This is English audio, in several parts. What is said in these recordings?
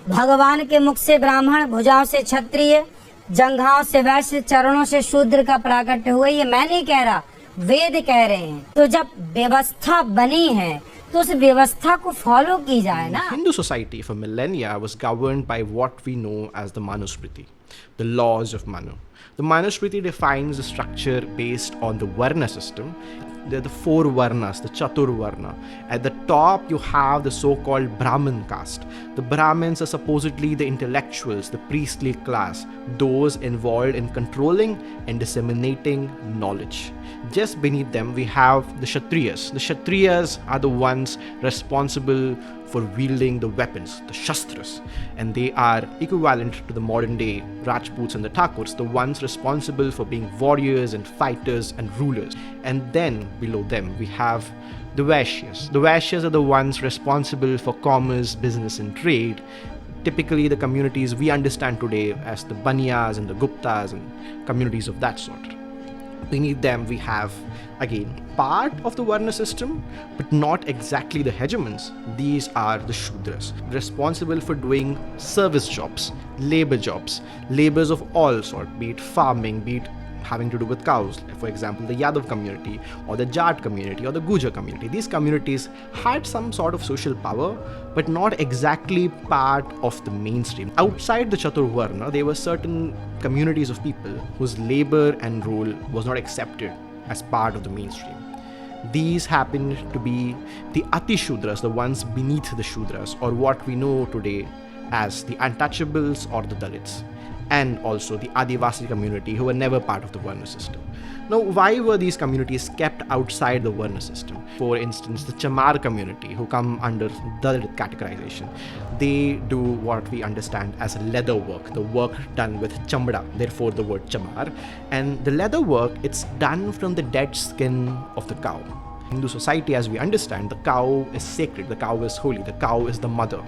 भगवान के मुख से ब्राह्मण, भुजाओं से क्षत्रिय, जंघाओं से वैश्य, चरणों से शूद्र का प्राकट्य हुआ। ये मैं नहीं कह रहा, वेद कह रहे हैं। तो जब व्यवस्था बनी है तो उस व्यवस्था को फॉलो की जाए ना। Hindu society for millennia was governed by what we know as the Manusmriti, the laws of Manu. The Manusmriti defines the structure based on the Varna system. There are the four Varnas, the Chatur Varna. At the top, you have the so-called Brahmin caste. The Brahmins are supposedly the intellectuals, the priestly class, those involved in controlling and disseminating knowledge. Just beneath them, we have the Kshatriyas. The Kshatriyas are the ones responsible for wielding the weapons, the Shastras, and they are equivalent to the modern day Rajputs and the Thakurs, the ones responsible for being warriors and fighters and rulers. And then below them we have the Vaishyas. The Vaishyas are the ones responsible for commerce, business and trade. Typically the communities we understand today as the Banyas and the Guptas and communities of that sort. Beneath them we have, again, part of the Varna system, but not exactly the hegemons. These are the Shudras, responsible for doing service jobs, labors of all sorts, be it farming, be it having to do with cows. For example, the Yadav community, or the Jat community, or the Gujar community. These communities had some sort of social power, but not exactly part of the mainstream. Outside the Chaturvarna, there were certain communities of people whose labor and role was not accepted as part of the mainstream. These happened to be the Ati Shudras, the ones beneath the Shudras, or what we know today as the untouchables or the Dalits, and also the Adivasi community who were never part of the Varna system. Now, why were these communities kept outside the Varna system? For instance, the Chamar community, who come under Dalit categorization, they do what we understand as leather work, the work done with chamda, therefore the word Chamar. And the leather work, it's done from the dead skin of the cow. Hindu society, as we understand, the cow is sacred, the cow is holy, the cow is the mother.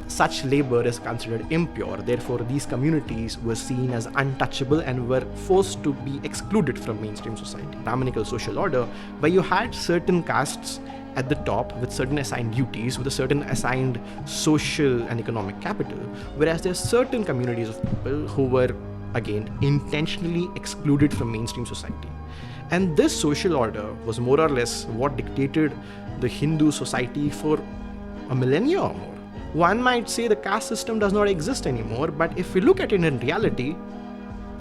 Such labor is considered impure, therefore these communities were seen as untouchable and were forced to be excluded from mainstream society. Brahminical social order, where you had certain castes at the top with certain assigned duties, with a certain assigned social and economic capital, whereas there are certain communities of people who were, again, intentionally excluded from mainstream society. And this social order was more or less what dictated the Hindu society for a millennia or more. One might say the caste system does not exist anymore, but if we look at it in reality,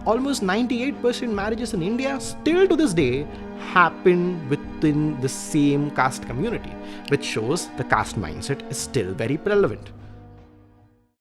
almost 98% marriages in India still to this day happen within the same caste community, which shows the caste mindset is still very prevalent.